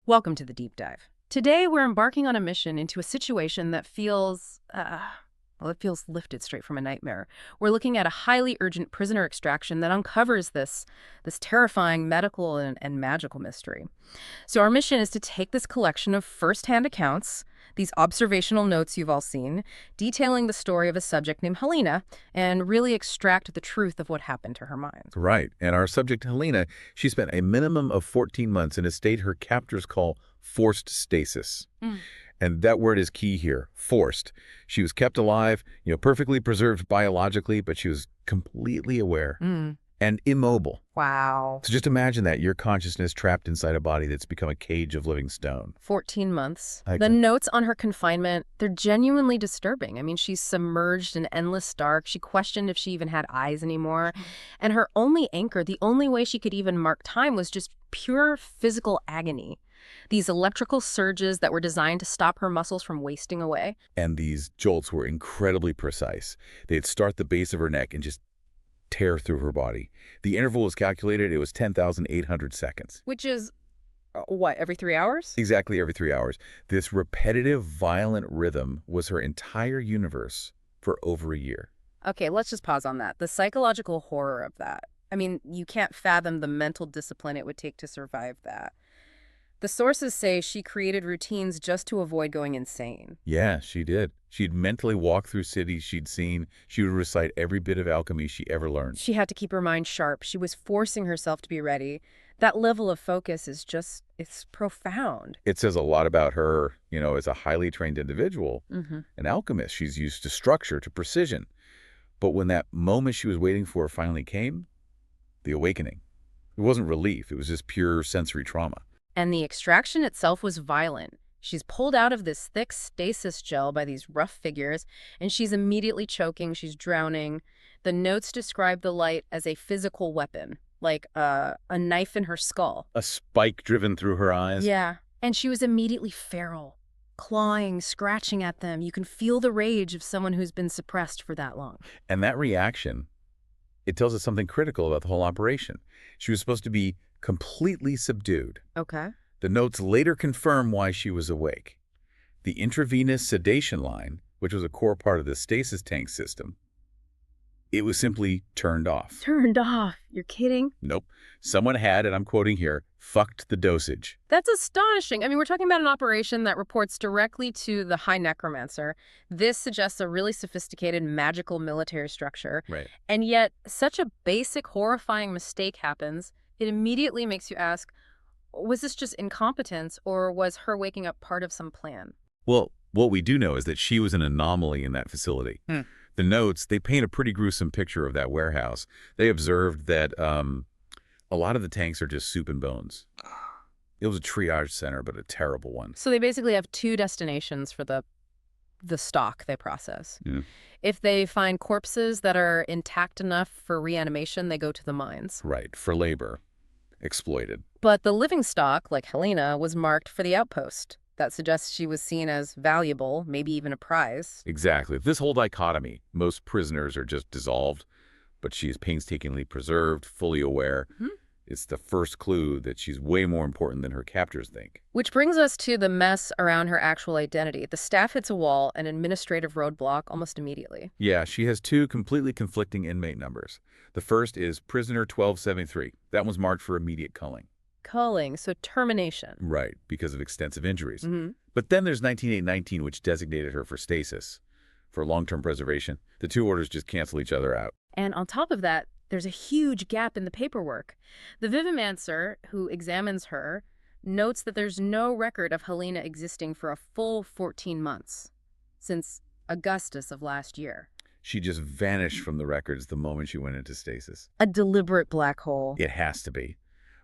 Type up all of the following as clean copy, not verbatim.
Welcome to the deep dive. Today, we're embarking on a mission into a situation that feels, it feels lifted straight from a nightmare. We're looking at a highly urgent prisoner extraction that uncovers this terrifying medical and magical mystery. So our mission is to take this collection of first-hand accounts, these observational notes you've all seen, detailing the story of a subject named Helena, and really extract the truth of what happened to her mind. Right. And our subject, Helena, she spent a minimum of 14 months in a state her captors call forced stasis. And that word is key here, forced. She was kept alive, perfectly preserved biologically, but she was completely aware and immobile. Wow. So just imagine that, your consciousness trapped inside a body that's become a cage of living stone. 14 months. Exactly. The notes on her confinement, they're genuinely disturbing. I mean, she's submerged in endless dark. She questioned if she even had eyes anymore. And her only anchor, the only way she could even mark time, was just pure physical agony. These electrical surges that were designed to stop her muscles from wasting away. And these jolts were incredibly precise. They'd start the base of her neck and just tear through her body. The interval was calculated. It was 10,800 seconds. Which is, what, every 3 hours? Exactly every 3 hours. This repetitive, violent rhythm was her entire universe for over a year. Okay, let's just pause on that. The psychological horror of that. I mean, you can't fathom the mental discipline it would take to survive that. The sources say she created routines just to avoid going insane. Yeah, she did. She'd mentally walk through cities she'd seen. She would recite every bit of alchemy she ever learned. She had to keep her mind sharp. She was forcing herself to be ready. That level of focus is just, it's profound. It says a lot about her, as a highly trained individual, an alchemist. She's used to structure, to precision. But when that moment she was waiting for finally came, the awakening, it wasn't relief. It was just pure sensory trauma. And the extraction itself was violent. She's pulled out of this thick stasis gel by these rough figures, and she's immediately choking, she's drowning. The notes describe the light as a physical weapon, like a knife in her skull. A spike driven through her eyes? Yeah, and she was immediately feral, clawing, scratching at them. You can feel the rage of someone who's been suppressed for that long. And that reaction, it tells us something critical about the whole operation. She was supposed to be completely subdued. Okay. The notes later confirm why she was awake. The intravenous sedation line, which was a core part of the stasis tank system, it was simply turned off. Turned off? You're kidding? Nope. Someone had, and I'm quoting here, fucked the dosage. That's astonishing. I mean, we're talking about an operation that reports directly to the High Necromancer. This suggests a really sophisticated magical military structure. Right. And yet, such a basic, horrifying mistake happens. It immediately makes you ask, was this just incompetence, or was her waking up part of some plan? Well, what we do know is that she was an anomaly in that facility. The notes, they paint a pretty gruesome picture of that warehouse. They observed that a lot of the tanks are just soup and bones. It was a triage center, but a terrible one. So they basically have two destinations for the stock they process. Yeah. If they find corpses that are intact enough for reanimation, they go to the mines. Right, for labor. Exploited. But the living stock, like Helena, was marked for the outpost. That suggests she was seen as valuable, maybe even a prize. Exactly. This whole dichotomy, most prisoners are just dissolved, but she is painstakingly preserved, fully aware. It's the first clue that she's way more important than her captors think. Which brings us to the mess around her actual identity. The staff hits a wall, an administrative roadblock, almost immediately. Yeah, she has two completely conflicting inmate numbers. The first is prisoner 1273. That one's marked for immediate culling. Culling, so termination. Right, because of extensive injuries. But then there's 19819, which designated her for stasis, for long-term preservation. The two orders just cancel each other out. And on top of that, there's a huge gap in the paperwork. The vivomancer, who examines her, notes that there's no record of Helena existing for a full 14 months, since Augustus of last year. She just vanished from the records the moment she went into stasis. A deliberate black hole. It has to be.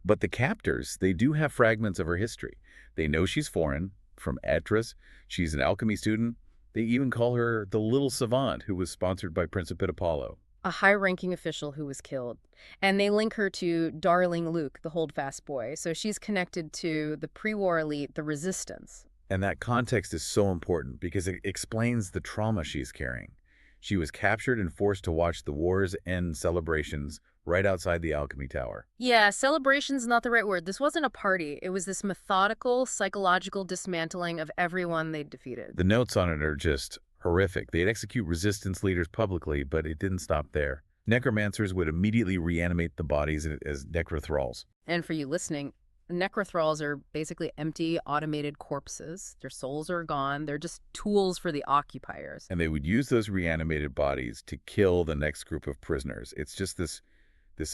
But the captors, they do have fragments of her history. They know she's foreign, from Etras. She's an alchemy student. They even call her the little savant who was sponsored by Principate Apollo. A high-ranking official who was killed. And they link her to Darling Luke, the holdfast boy. So she's connected to the pre-war elite, the resistance. And that context is so important because it explains the trauma she's carrying. She was captured and forced to watch the war's end celebrations right outside the alchemy tower. Yeah, celebration's not the right word. This wasn't a party. It was this methodical, psychological dismantling of everyone they'd defeated. The notes on it are just horrific. They'd execute resistance leaders publicly, but it didn't stop there. Necromancers would immediately reanimate the bodies as necrothralls. And for you listening, necrothralls are basically empty, automated corpses. Their souls are gone. They're just tools for the occupiers. And they would use those reanimated bodies to kill the next group of prisoners. It's just this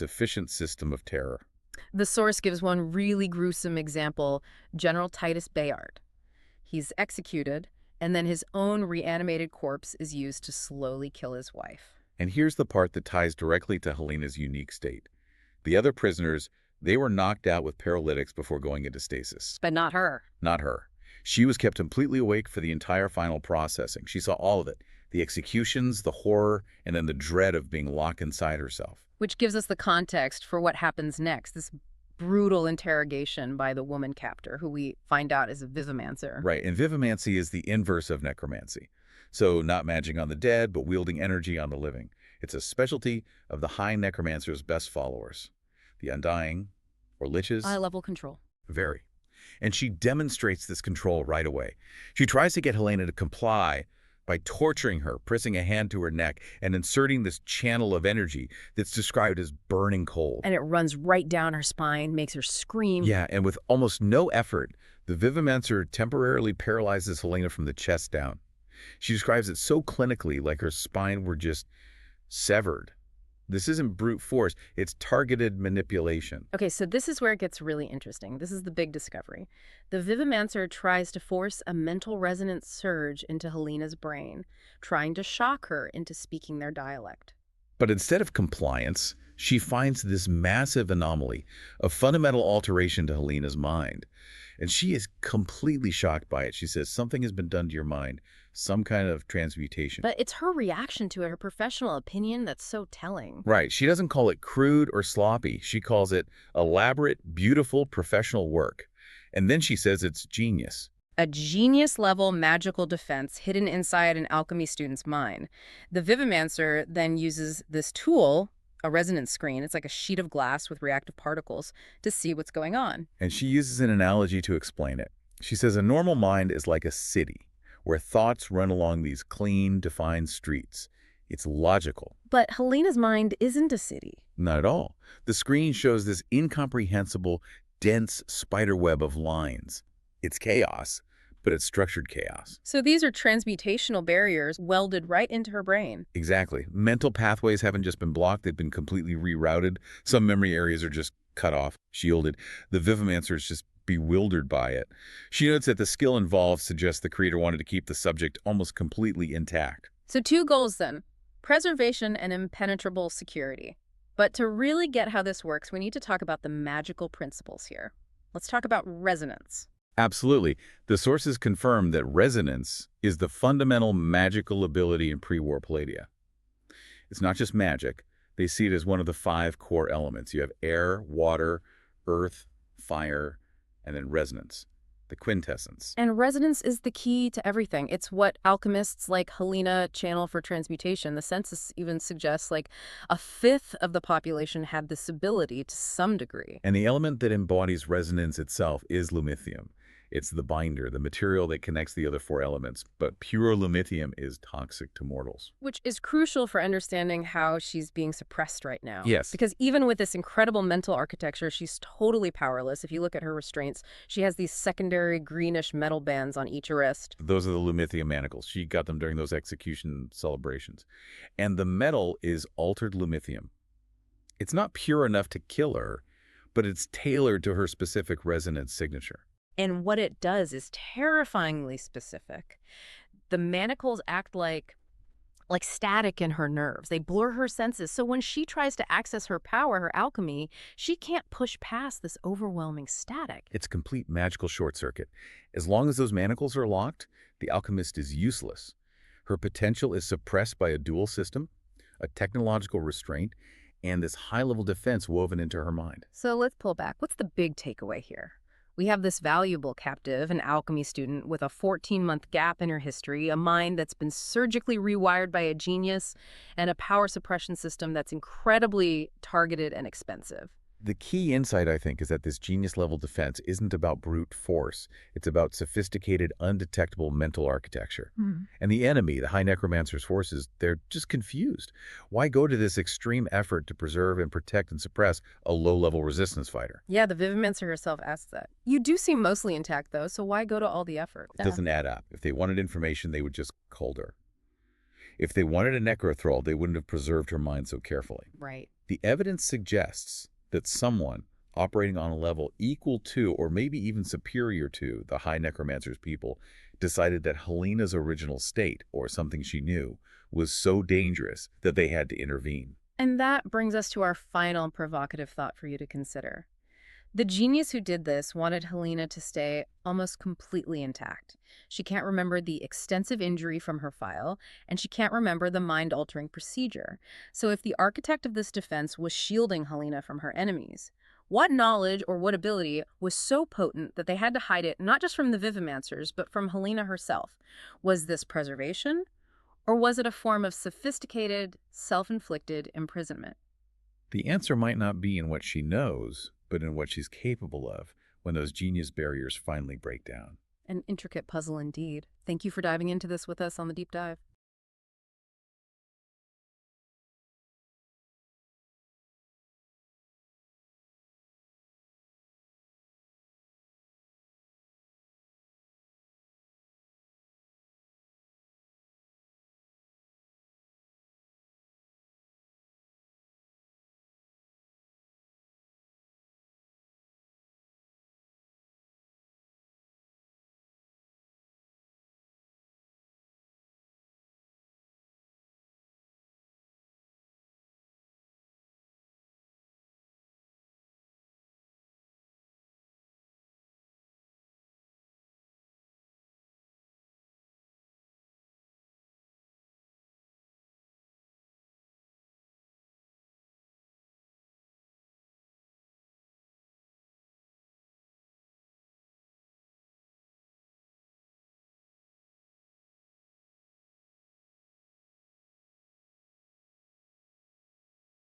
efficient system of terror. The source gives one really gruesome example, General Titus Bayard. He's executed, and then his own reanimated corpse is used to slowly kill his wife. And here's the part that ties directly to Helena's unique state. The other prisoners, they were knocked out with paralytics before going into stasis. But not her. Not her. She was kept completely awake for the entire final processing. She saw all of it. The executions, the horror, and then the dread of being locked inside herself. Which gives us the context for what happens next, this brutal interrogation by the woman captor, who we find out is a vivomancer. Right, and vivomancy is the inverse of necromancy. So not magic on the dead, but wielding energy on the living. It's a specialty of the high necromancer's best followers. The undying, or liches. High-level control. Very. And she demonstrates this control right away. She tries to get Helena to comply by torturing her, pressing a hand to her neck, and inserting this channel of energy that's described as burning cold. And it runs right down her spine, makes her scream. Yeah, and with almost no effort, the vivomancer temporarily paralyzes Helena from the chest down. She describes it so clinically, like her spine were just severed. This isn't brute force, it's targeted manipulation. Okay, so this is where it gets really interesting. This is the big discovery. The vivomancer tries to force a mental resonance surge into Helena's brain, trying to shock her into speaking their dialect. But instead of compliance, she finds this massive anomaly, a fundamental alteration to Helena's mind. And she is completely shocked by it. She says, something has been done to your mind, some kind of transmutation. But it's her reaction to it, her professional opinion, that's so telling. Right. She doesn't call it crude or sloppy. She calls it elaborate, beautiful, professional work. And then she says it's genius. A genius-level magical defense hidden inside an alchemy student's mind. The vivomancer then uses this tool, a resonance screen, it's like a sheet of glass with reactive particles, to see what's going on. And she uses an analogy to explain it. She says a normal mind is like a city, where thoughts run along these clean, defined streets. It's logical. But Helena's mind isn't a city. Not at all. The screen shows this incomprehensible, dense spiderweb of lines. It's chaos, but it's structured chaos. So these are transmutational barriers welded right into her brain. Exactly. Mental pathways haven't just been blocked, they've been completely rerouted. Some memory areas are just cut off, shielded. The vivomancer is just bewildered by it. She notes that the skill involved suggests the creator wanted to keep the subject almost completely intact. So 2 goals then, preservation and impenetrable security. But to really get how this works, we need to talk about the magical principles here. Let's talk about resonance. Absolutely. The sources confirm that resonance is the fundamental magical ability in pre-war Palladia. It's not just magic. They see it as one of the 5 core elements. You have air, water, earth, fire, and then resonance, the quintessence. And resonance is the key to everything. It's what alchemists like Helena channel for transmutation. The census even suggests like a 1/5 of the population had this ability to some degree. And the element that embodies resonance itself is lumithium. It's the binder, the material that connects the other 4 elements. But pure lumithium is toxic to mortals. Which is crucial for understanding how she's being suppressed right now. Yes. Because even with this incredible mental architecture, she's totally powerless. If you look at her restraints, she has these secondary greenish metal bands on each wrist. Those are the lumithium manacles. She got them during those execution celebrations. And the metal is altered lumithium. It's not pure enough to kill her, but it's tailored to her specific resonance signature. And what it does is terrifyingly specific. The manacles act like static in her nerves. They blur her senses. So when she tries to access her power, her alchemy, she can't push past this overwhelming static. It's a complete magical short circuit. As long as those manacles are locked, the alchemist is useless. Her potential is suppressed by a dual system, a technological restraint, and this high-level defense woven into her mind. So let's pull back. What's the big takeaway here? We have this valuable captive, an alchemy student with a 14-month gap in her history, a mind that's been surgically rewired by a genius, and a power suppression system that's incredibly targeted and expensive. The key insight, I think, is that this genius-level defense isn't about brute force. It's about sophisticated, undetectable mental architecture. And the enemy, the High Necromancer's forces, they're just confused. Why go to this extreme effort to preserve and protect and suppress a low-level resistance fighter? Yeah, the vivomancer herself asks that. You do seem mostly intact, though, so why go to all the effort? It doesn't add up. If they wanted information, they would just cull her. If they wanted a necrothrall, they wouldn't have preserved her mind so carefully. Right. The evidence suggests that someone operating on a level equal to or maybe even superior to the High Necromancer's people decided that Helena's original state, or something she knew, was so dangerous that they had to intervene. And that brings us to our final provocative thought for you to consider. The genius who did this wanted Helena to stay almost completely intact. She can't remember the extensive injury from her file, and she can't remember the mind-altering procedure. So if the architect of this defense was shielding Helena from her enemies, what knowledge or what ability was so potent that they had to hide it not just from the vivomancers, but from Helena herself? Was this preservation, or was it a form of sophisticated, self-inflicted imprisonment? The answer might not be in what she knows, but in what she's capable of when those genius barriers finally break down. An intricate puzzle indeed. Thank you for diving into this with us on The Deep Dive.